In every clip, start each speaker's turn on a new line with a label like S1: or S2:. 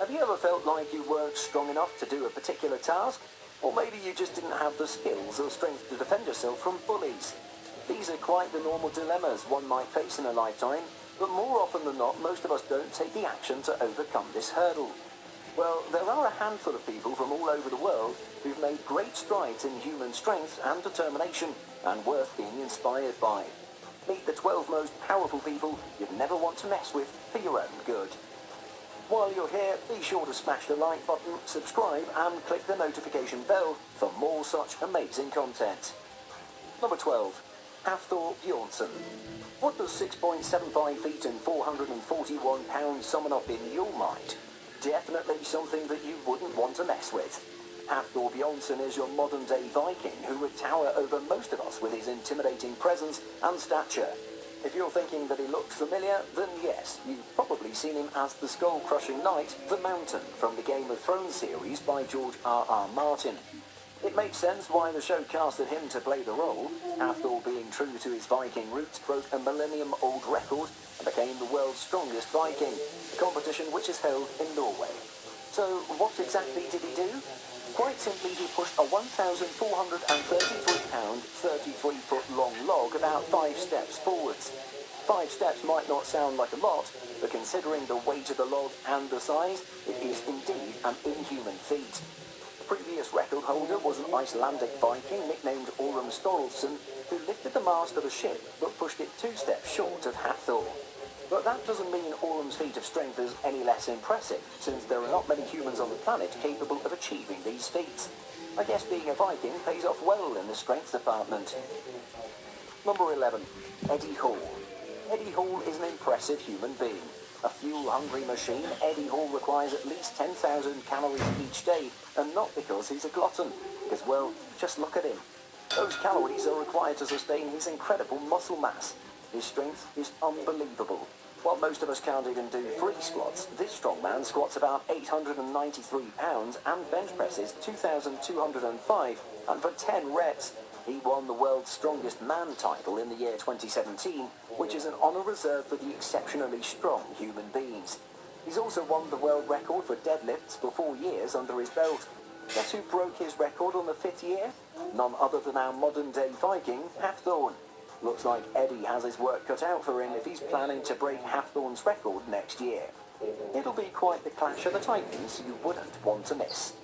S1: Have you ever felt like you weren't strong enough to do a particular task? Or maybe you just didn't have the skills or strength to defend yourself from bullies? These are quite the normal dilemmas one might face in a lifetime, but more often than not, most of us don't take the action to overcome this hurdle. Well, there are a handful of people from all over the world who've made great strides in human strength and determination, and worth being inspired by. Meet the 12 most powerful people you'd never want to mess with for your own good. While you're here, be sure to smash the like button, subscribe, and click the notification bell for more such amazing content. Number 12. Hafthor Bjornsson. What does 6.75 feet and 441 pounds summon up in your mind? Definitely something that you wouldn't want to mess with. Hafthor Bjornsson is your modern-day Viking who would tower over most of us with his intimidating presence and stature. If you're thinking that he looks familiar, then yes, you've probably seen him as the skull-crushing knight, the Mountain, from the Game of Thrones series by George R.R. Martin. It makes sense why the show casted him to play the role. Hafthor, being true to his Viking roots, broke a millennium-old record and became the world's strongest Viking, a competition which is held in Norway. So what exactly did he do? Quite simply, he pushed a 1,433-pound, 33-foot-long log about 5 steps forwards. 5 steps might not sound like a lot, but considering the weight of the log and the size, it is indeed an inhuman feat. The previous record holder was an Icelandic Viking nicknamed Orm Storlsson, who lifted the mast of a ship but pushed it 2 steps short of Hafthor. But that doesn't mean Orm's feat of strength is any less impressive, since there are not many humans on the planet capable of achieving these feats. I guess being a Viking pays off well in the strength department. Number 11. Eddie Hall. Eddie Hall is an impressive human being. A fuel-hungry machine, Eddie Hall requires at least 10,000 calories each day, and not because he's a glutton, because, well, just look at him. Those calories are required to sustain his incredible muscle mass. His strength is unbelievable. While most of us can't even do 3 squats, this strongman squats about 893 pounds and bench presses 2,205, and for 10 reps, he won the world's strongest man title in the year 2017, which is an honour reserved for the exceptionally strong human beings. He's also won the world record for deadlifts for 4 years under his belt. Guess who broke his record on the 5th year? None other than our modern-day Viking, Hafthor. Looks like Eddie has his work cut out for him if he's planning to break Hafthor's record next year. It'll be quite the clash of the titans you wouldn't want to miss.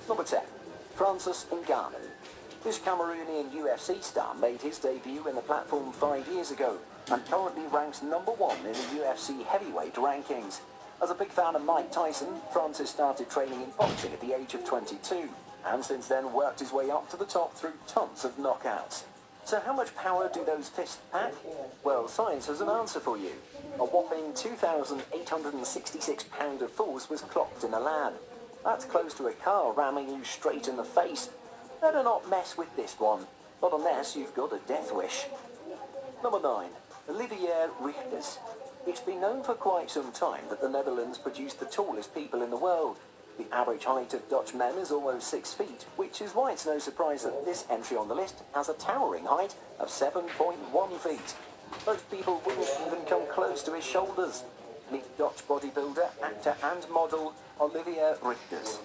S1: Number 10. Francis Ngannou. This Cameroonian UFC star made his debut in the platform 5 years ago and currently ranks number 1 in the UFC heavyweight rankings. As a big fan of Mike Tyson, Francis started training in boxing at the age of 22 and since then worked his way up to the top through tons of knockouts. So how much power do those fists pack? Well, science has an answer for you. A whopping 2,866 pounds of force was clocked in a lad. That's close to a car ramming you straight in the face. Better not mess with this one, not unless you've got a death wish. Number 9. Olivier Richters. It's been known for quite some time that the Netherlands produce the tallest people in the world. The average height of Dutch men is almost 6 feet, which is why it's no surprise that this entry on the list has a towering height of 7.1 feet. Most people wouldn't even come close to his shoulders. Meet Dutch bodybuilder, actor and model Olivier Richters.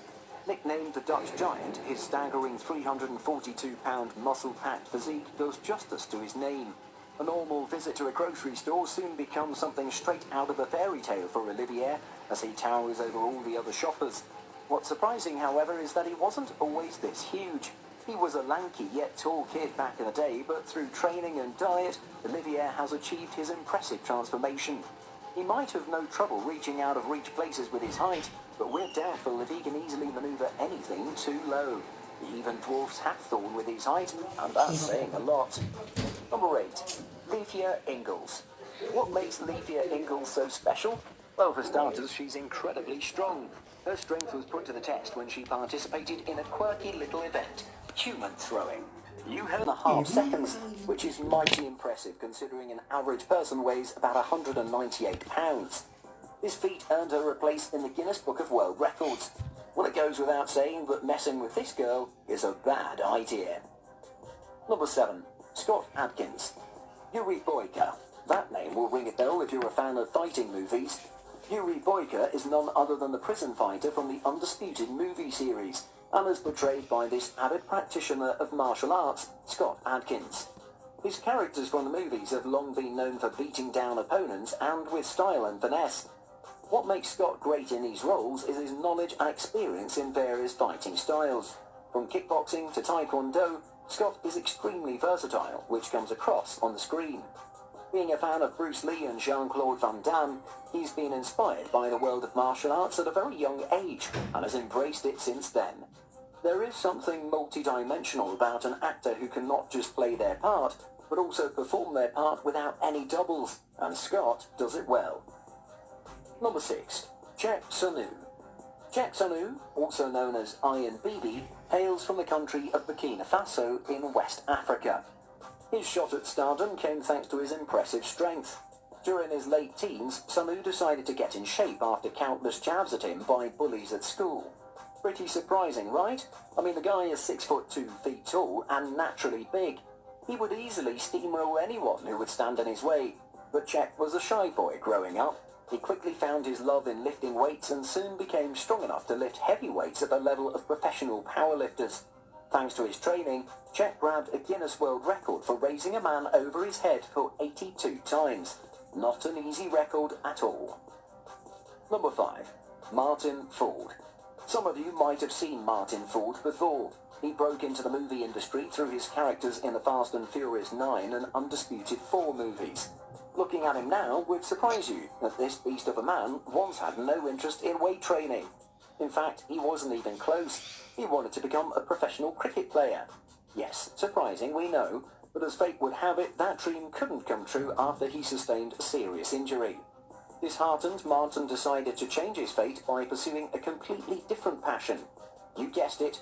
S1: Nicknamed the Dutch Giant, his staggering 342-pound muscle-packed physique does justice to his name. A normal visit to a grocery store soon becomes something straight out of a fairy tale for Olivier, as he towers over all the other shoppers. What's surprising, however, is that he wasn't always this huge. He was a lanky yet tall kid back in the day, but through training and diet, Olivier has achieved his impressive transformation. He might have no trouble reaching out of reach places with his height, but we're doubtful if he can easily maneuver anything too low. He even dwarfs Hafthor with his height, and that's saying a lot. Number 8. Leifia Ingalls. What makes Leifia Ingalls so special? Well, for starters, she's incredibly strong. Her strength was put to the test when she participated in a quirky little event, human throwing. You heard 1.5 seconds, which is mighty impressive considering an average person weighs about 198 pounds. This feat earned her a place in the Guinness Book of World Records. Well, it goes without saying that messing with this girl is a bad idea. Number 7. Scott Adkins. Yuri Boyka. That name will ring a bell if you're a fan of fighting movies. Yuri Boyka is none other than the prison fighter from the Undisputed movie series, and is portrayed by this avid practitioner of martial arts, Scott Adkins. His characters from the movies have long been known for beating down opponents and with style and finesse. What makes Scott great in these roles is his knowledge and experience in various fighting styles. From kickboxing to taekwondo, Scott is extremely versatile, which comes across on the screen. Being a fan of Bruce Lee and Jean-Claude Van Damme, he's been inspired by the world of martial arts at a very young age, and has embraced it since then. There is something multi-dimensional about an actor who can not just play their part, but also perform their part without any doubles, and Scott does it well. Number 6. Cheick Sunu. Cheick Sunu, also known as Iron Bibi, hails from the country of Burkina Faso in West Africa. His shot at stardom came thanks to his impressive strength. During his late teens, Sunu decided to get in shape after countless jabs at him by bullies at school. Pretty surprising, right? I mean, the guy is 6 foot 2 feet tall and naturally big. He would easily steamroll anyone who would stand in his way. But Cheick was a shy boy growing up. He quickly found his love in lifting weights and soon became strong enough to lift heavy weights at the level of professional powerlifters. Thanks to his training, Cheick grabbed a Guinness World Record for raising a man over his head for 82 times. Not an easy record at all. Number 5. Martin Ford. Some of you might have seen Martin Ford before. He broke into the movie industry through his characters in the Fast and Furious 9 and Undisputed 4 movies. Looking at him now would surprise you that this beast of a man once had no interest in weight training. In fact, he wasn't even close. He wanted to become a professional cricket player. Yes, surprising, we know, but as fate would have it, that dream couldn't come true after he sustained a serious injury. Disheartened, Martin decided to change his fate by pursuing a completely different passion. You guessed it.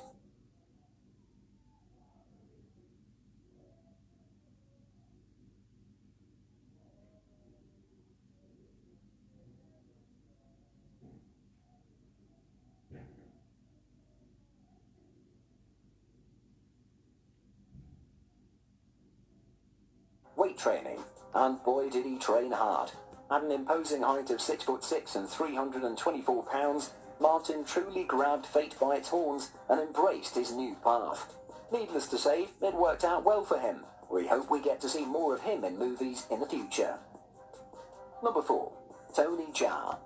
S1: Weight training, and boy did he train hard. At an imposing height of 6 foot 6 and 324 pounds, Martin truly grabbed fate by its horns and embraced his new path. Needless to say, it worked out well for him. We hope we get to see more of him in movies in the future. Number 4. Tony Jaa.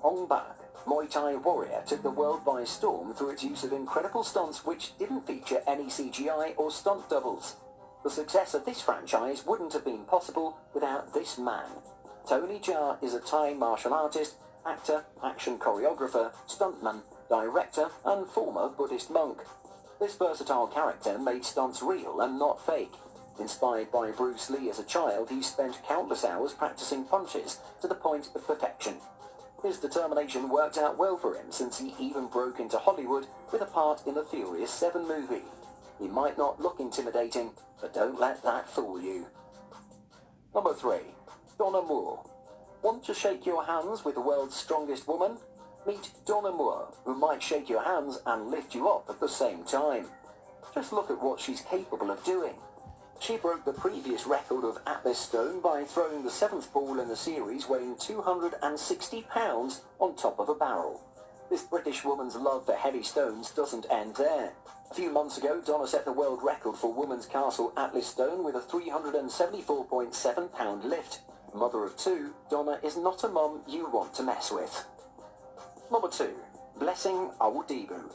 S1: Ong Bak, Muay Thai warrior, took the world by storm through its use of incredible stunts which didn't feature any CGI or stunt doubles. The success of this franchise wouldn't have been possible without this man. Tony Jaa is a Thai martial artist, actor, action choreographer, stuntman, director, and former Buddhist monk. This versatile character made stunts real and not fake. Inspired by Bruce Lee as a child, he spent countless hours practicing punches to the point of perfection. His determination worked out well for him since he even broke into Hollywood with a part in the Furious 7 movie. He might not look intimidating, but don't let that fool you. Number 3. Donna Moore. Want to shake your hands with the world's strongest woman? Meet Donna Moore, who might shake your hands and lift you up at the same time. Just look at what she's capable of doing. She broke the previous record of Atlas Stone by throwing the 7th ball in the series weighing 260 pounds on top of a barrel. This British woman's love for heavy stones doesn't end there. A few months ago, Donna set the world record for women's castle Atlas Stone with a 374.7 pound lift. Mother of 2, Donna is not a mum you want to mess with. Number 2. Blessing Awodibu.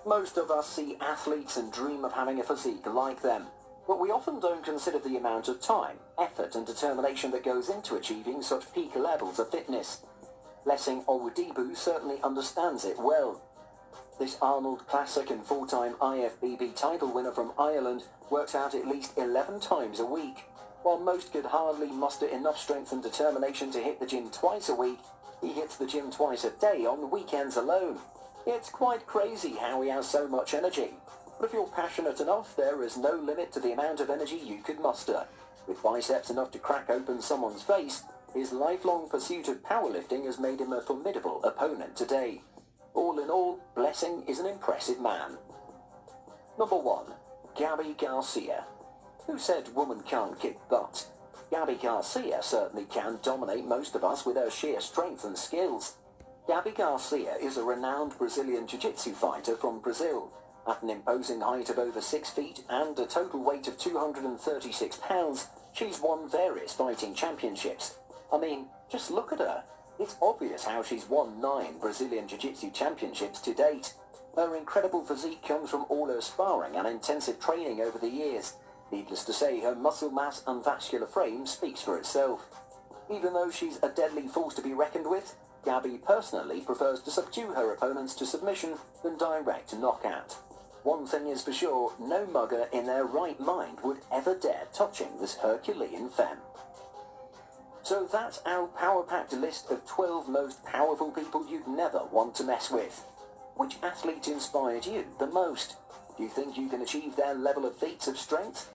S1: Most of us see athletes and dream of having a physique like them, but we often don't consider the amount of time, effort and determination that goes into achieving such peak levels of fitness. Blessing Awodibu certainly understands it well. This Arnold Classic and 4-time IFBB title winner from Ireland works out at least 11 times a week. While most could hardly muster enough strength and determination to hit the gym twice a week, he hits the gym twice a day on weekends alone. It's quite crazy how he has so much energy. But if you're passionate enough, there is no limit to the amount of energy you could muster. With biceps enough to crack open someone's face, his lifelong pursuit of powerlifting has made him a formidable opponent today. All in all, Blessing is an impressive man. Number 1. Gabby Garcia. Who said woman can't kick butt? Gabby Garcia certainly can dominate most of us with her sheer strength and skills. Gabby Garcia is a renowned Brazilian jiu-jitsu fighter from Brazil. At an imposing height of over 6 feet and a total weight of 236 pounds, she's won various fighting championships. I mean, just look at her. It's obvious how she's won 9 Brazilian jiu-jitsu championships to date. Her incredible physique comes from all her sparring and intensive training over the years. Needless to say, her muscle mass and vascular frame speaks for itself. Even though she's a deadly force to be reckoned with, Gabby personally prefers to subdue her opponents to submission than direct knockout. One thing is for sure, no mugger in their right mind would ever dare touching this Herculean femme. So that's our power-packed list of 12 most powerful people you'd never want to mess with. Which athlete inspired you the most? Do you think you can achieve their level of feats of strength?